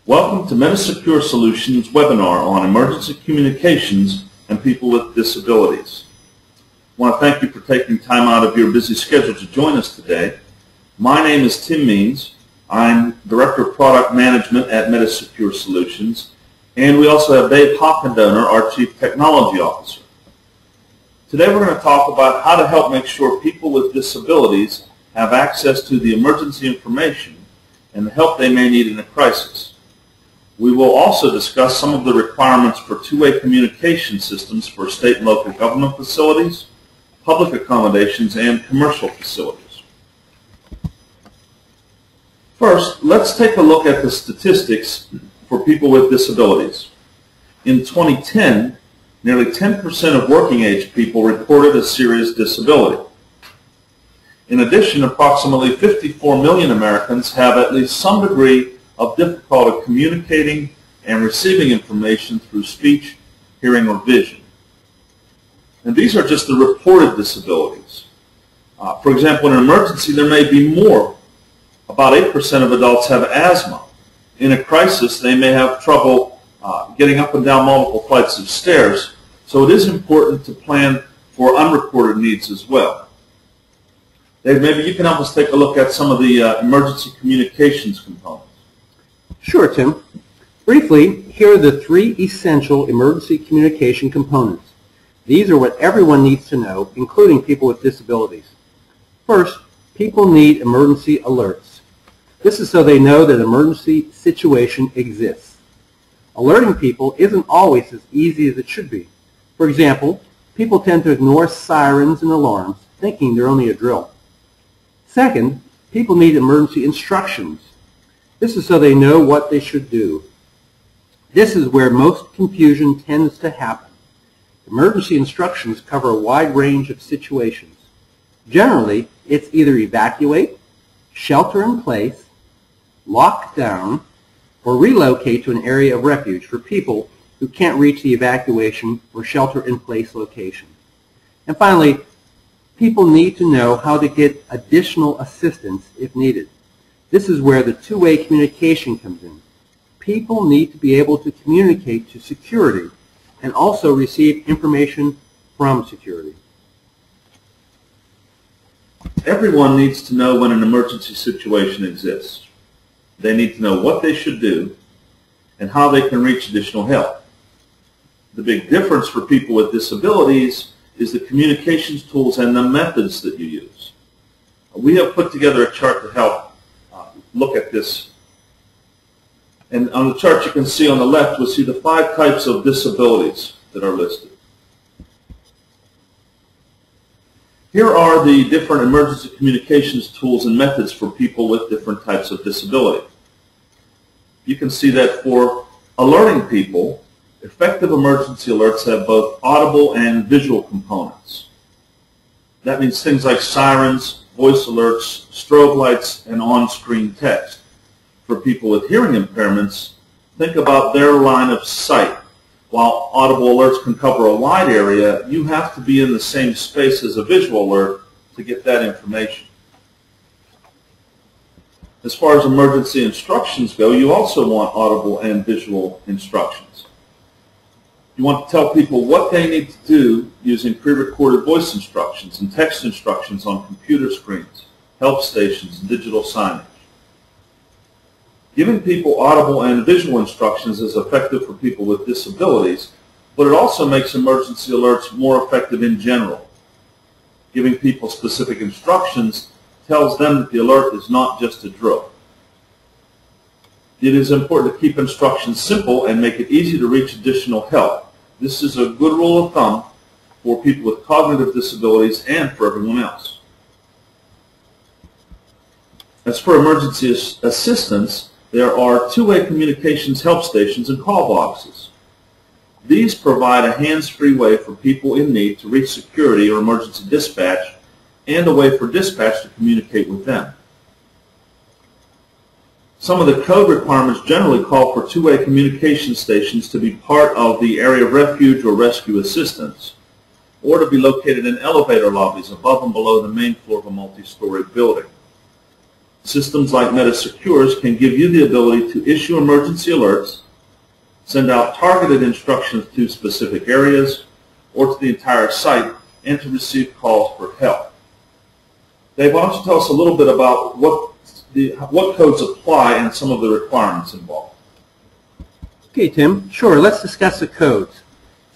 Welcome to Metis Secure Solutions webinar on emergency communications and people with disabilities. I want to thank you for taking time out of your busy schedule to join us today. My name is Tim Means. I'm Director of Product Management at Metis Secure Solutions, and we also have Dave Hockendoner, our Chief Technology Officer. Today we're going to talk about how to help make sure people with disabilities have access to the emergency information and the help they may need in a crisis. We will also discuss some of the requirements for two-way communication systems for state and local government facilities, public accommodations, and commercial facilities. First, let's take a look at the statistics for people with disabilities. In 2010, nearly 10% of working-age people reported a serious disability. In addition, approximately 54 million Americans have at least some degree of difficulty communicating and receiving information through speech, hearing, or vision. And these are just the reported disabilities. For example, in an emergency, there may be more. About 8% of adults have asthma. In a crisis, they may have trouble getting up and down multiple flights of stairs. So it is important to plan for unreported needs as well. Dave, maybe you can help us take a look at some of the emergency communications components. Sure, Tim. Briefly, here are the three essential emergency communication components. These are what everyone needs to know, including people with disabilities. First, people need emergency alerts. This is so they know that an emergency situation exists. Alerting people isn't always as easy as it should be. For example, people tend to ignore sirens and alarms, thinking they're only a drill. Second, people need emergency instructions. This is so they know what they should do. This is where most confusion tends to happen. Emergency instructions cover a wide range of situations. Generally, it's either evacuate, shelter in place, lock down, or relocate to an area of refuge for people who can't reach the evacuation or shelter in place location. And finally, people need to know how to get additional assistance if needed. This is where the two-way communication comes in. People need to be able to communicate to security and also receive information from security. Everyone needs to know when an emergency situation exists. They need to know what they should do and how they can reach additional help. The big difference for people with disabilities is the communications tools and the methods that you use. We have put together a chart to help look at this. And on the chart you can see on the left, we'll see the 5 types of disabilities that are listed. Here are the different emergency communications tools and methods for people with different types of disability. You can see that for alerting people, effective emergency alerts have both audible and visual components. That means things like sirens, voice alerts, strobe lights, and on-screen text. For people with hearing impairments, think about their line of sight. While audible alerts can cover a wide area, you have to be in the same space as a visual alert to get that information. As far as emergency instructions go, you also want audible and visual instructions. You want to tell people what they need to do using pre-recorded voice instructions and text instructions on computer screens, help stations, and digital signage. Giving people audible and visual instructions is effective for people with disabilities, but it also makes emergency alerts more effective in general. Giving people specific instructions tells them that the alert is not just a drill. It is important to keep instructions simple and make it easy to reach additional help. This is a good rule of thumb for people with cognitive disabilities and for everyone else. As for emergency assistance, there are two-way communications help stations and call boxes. These provide a hands-free way for people in need to reach security or emergency dispatch and a way for dispatch to communicate with them. Some of the code requirements generally call for two-way communication stations to be part of the Area of Refuge or rescue assistance, or to be located in elevator lobbies above and below the main floor of a multi-story building. Systems like Metis Secure can give you the ability to issue emergency alerts, send out targeted instructions to specific areas or to the entire site, and to receive calls for help. Dave, why don't you tell us a little bit about what codes apply and some of the requirements involved? Okay, Tim. Sure. Let's discuss the codes.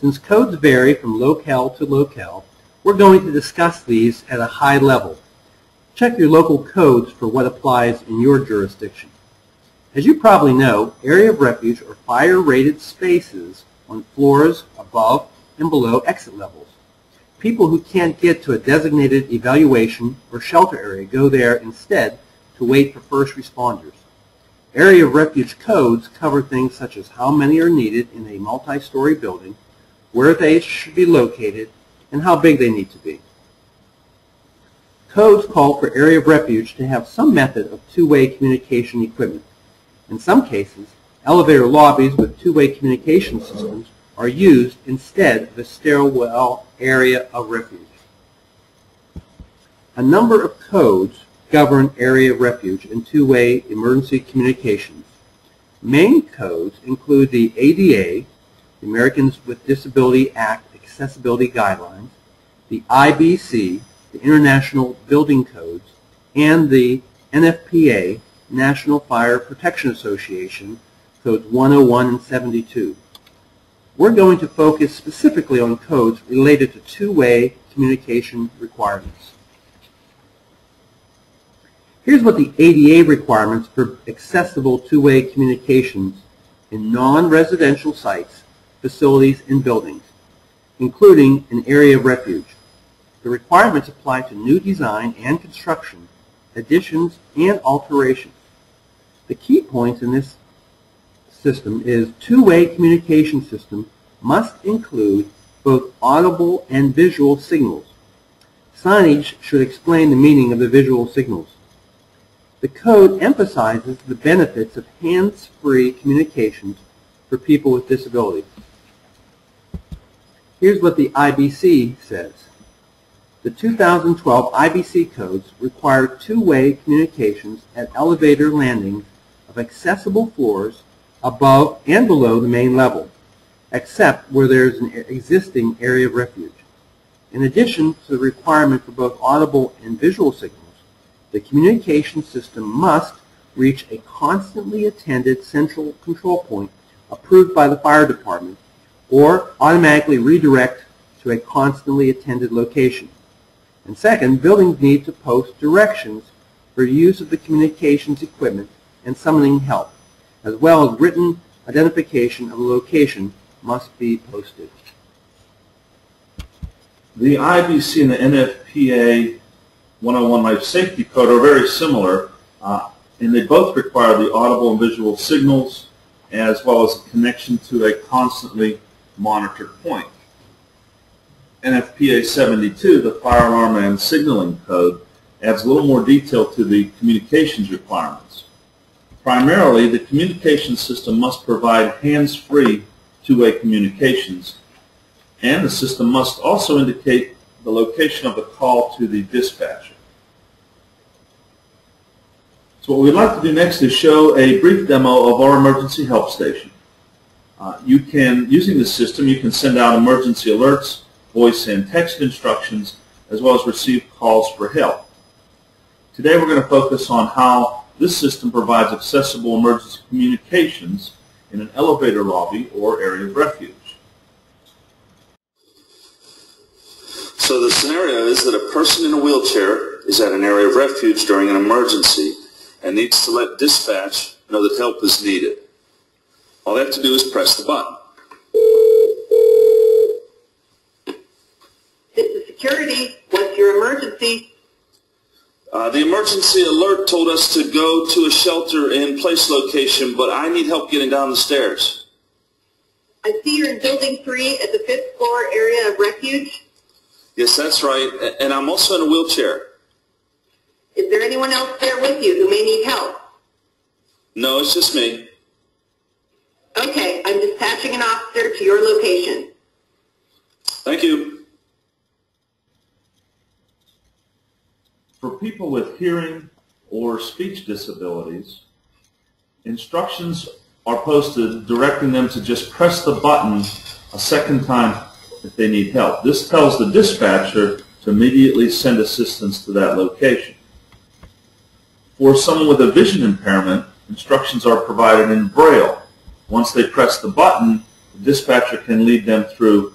Since codes vary from locale to locale, we're going to discuss these at a high level. Check your local codes for what applies in your jurisdiction. As you probably know, area of refuge are fire-rated spaces on floors above and below exit levels. People who can't get to a designated evaluation or shelter area go there instead to wait for first responders. Area of refuge codes cover things such as how many are needed in a multi-story building, where they should be located, and how big they need to be. Codes call for area of refuge to have some method of two-way communication equipment. In some cases, elevator lobbies with two-way communication systems are used instead of a stairwell area of refuge. A number of codes govern area of refuge and two-way emergency communications. Main codes include the ADA, the Americans with Disability Act Accessibility Guidelines, the IBC, the International Building Codes, and the NFPA, National Fire Protection Association, Codes 101 and 72. We're going to focus specifically on codes related to two-way communication requirements. Here's what the ADA requirements for accessible two-way communications in non-residential sites, facilities, and buildings, including an area of refuge. The requirements apply to new design and construction, additions, and alterations. The key points in this system is two-way communication system must include both audible and visual signals. Signage should explain the meaning of the visual signals. The code emphasizes the benefits of hands-free communications for people with disabilities. Here's what the IBC says. The 2012 IBC codes require two-way communications at elevator landings of accessible floors above and below the main level, except where there is an existing area of refuge. In addition to the requirement for both audible and visual signals, the communication system must reach a constantly attended central control point approved by the fire department or automatically redirect to a constantly attended location. And second, buildings need to post directions for use of the communications equipment and summoning help, as well as written identification of the location must be posted. The IBC and the NFPA 101 Life Safety Code are very similar, and they both require the audible and visual signals as well as a connection to a constantly monitored point. NFPA 72, the Fire Alarm and Signaling Code, adds a little more detail to the communications requirements. Primarily, the communication system must provide hands-free two-way communications, and the system must also indicate the location of the call to the dispatcher. So what we'd like to do next is show a brief demo of our emergency help station. Using the system, you can send out emergency alerts, voice and text instructions, as well as receive calls for help. Today we're going to focus on how this system provides accessible emergency communications in an elevator lobby or area of refuge. So the scenario is that a person in a wheelchair is at an area of refuge during an emergency and needs to let dispatch know that help is needed. All they have to do is press the button. This is security. What's your emergency? The emergency alert told us to go to a shelter in place location, but I need help getting down the stairs. I see you're in building 3 at the 5th floor area of refuge. Yes, that's right, and I'm also in a wheelchair. Is there anyone else there with you who may need help? No, it's just me. Okay, I'm dispatching an officer to your location. Thank you. For people with hearing or speech disabilities, instructions are posted directing them to just press the button a second time if they need help. This tells the dispatcher to immediately send assistance to that location. For someone with a vision impairment, instructions are provided in Braille. Once they press the button, the dispatcher can lead them through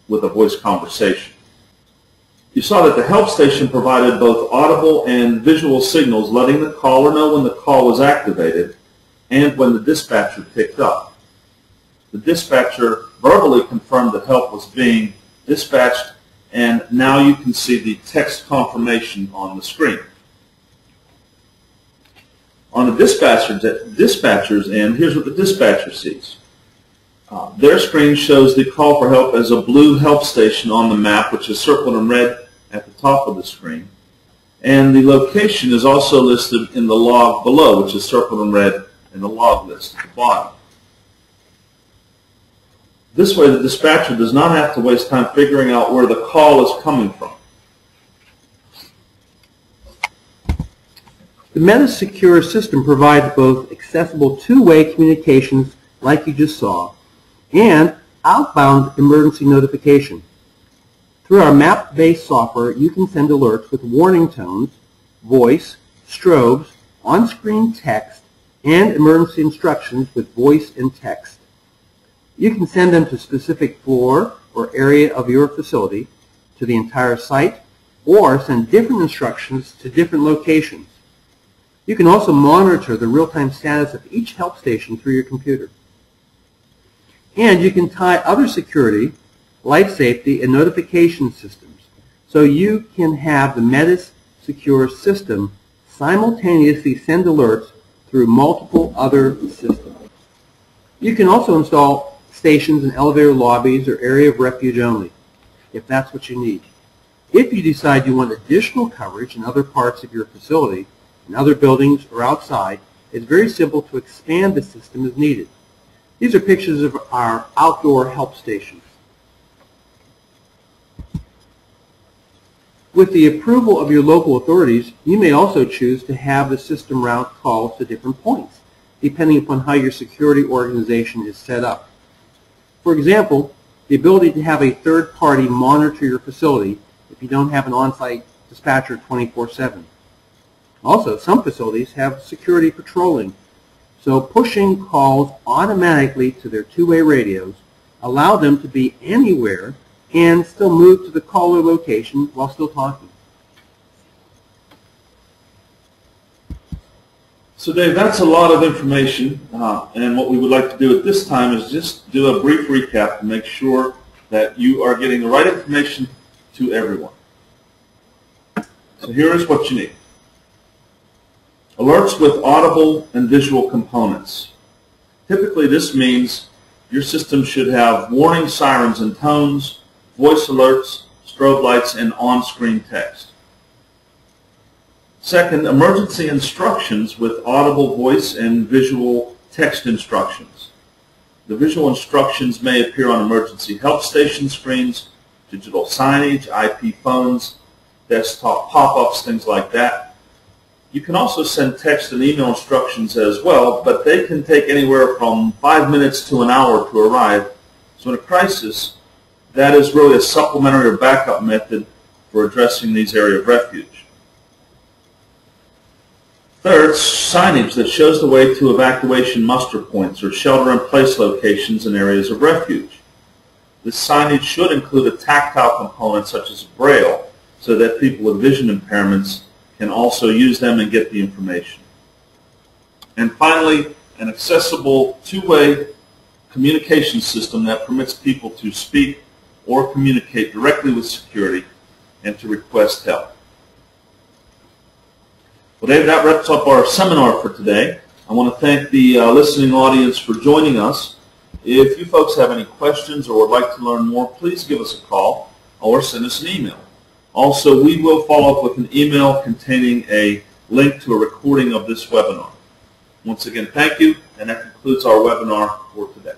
with a voice conversation. You saw that the help station provided both audible and visual signals letting the caller know when the call was activated and when the dispatcher picked up. The dispatcher verbally confirmed that help was being dispatched, and now you can see the text confirmation on the screen. On the dispatcher's end, here's what the dispatcher sees. Their screen shows the call for help as a blue help station on the map, which is circled in red at the top of the screen. And the location is also listed in the log below, which is circled in red in the log list at the bottom. This way, the dispatcher does not have to waste time figuring out where the call is coming from. The Metis Secure system provides both accessible two-way communications, like you just saw, and outbound emergency notification. Through our map-based software, you can send alerts with warning tones, voice, strobes, on-screen text, and emergency instructions with voice and text. You can send them to specific floor or area of your facility, to the entire site, or send different instructions to different locations. You can also monitor the real-time status of each help station through your computer. And you can tie other security, life safety, and notification systems, so you can have the Metis Secure system simultaneously send alerts through multiple other systems. You can also install stations in elevator lobbies or area of refuge only, if that's what you need. If you decide you want additional coverage in other parts of your facility, in other buildings or outside, it's very simple to expand the system as needed. These are pictures of our outdoor help stations. With the approval of your local authorities, you may also choose to have the system route calls to different points, depending upon how your security organization is set up. For example, the ability to have a third party monitor your facility if you don't have an on-site dispatcher 24/7. Also, some facilities have security patrolling, so pushing calls automatically to their two-way radios allow them to be anywhere and still move to the caller location while still talking. So Dave, that's a lot of information, and what we would like to do at this time is just do a brief recap to make sure that you are getting the right information to everyone. So here is what you need. Alerts with audible and visual components. Typically this means your system should have warning sirens and tones, voice alerts, strobe lights, and on-screen text. Second, emergency instructions with audible voice and visual text instructions. The visual instructions may appear on emergency help station screens, digital signage, IP phones, desktop pop-ups, things like that. You can also send text and email instructions as well, but they can take anywhere from 5 minutes to an hour to arrive. So in a crisis, that is really a supplementary or backup method for addressing these area of refuge. Third, signage that shows the way to evacuation muster points or shelter-in-place locations in areas of refuge. This signage should include a tactile component such as Braille so that people with vision impairments can also use them and get the information. And finally, an accessible two-way communication system that permits people to speak or communicate directly with security and to request help. Well, Dave, that wraps up our seminar for today. I want to thank the listening audience for joining us. If you folks have any questions or would like to learn more, please give us a call or send us an email. Also, we will follow up with an email containing a link to a recording of this webinar. Once again, thank you, and that concludes our webinar for today.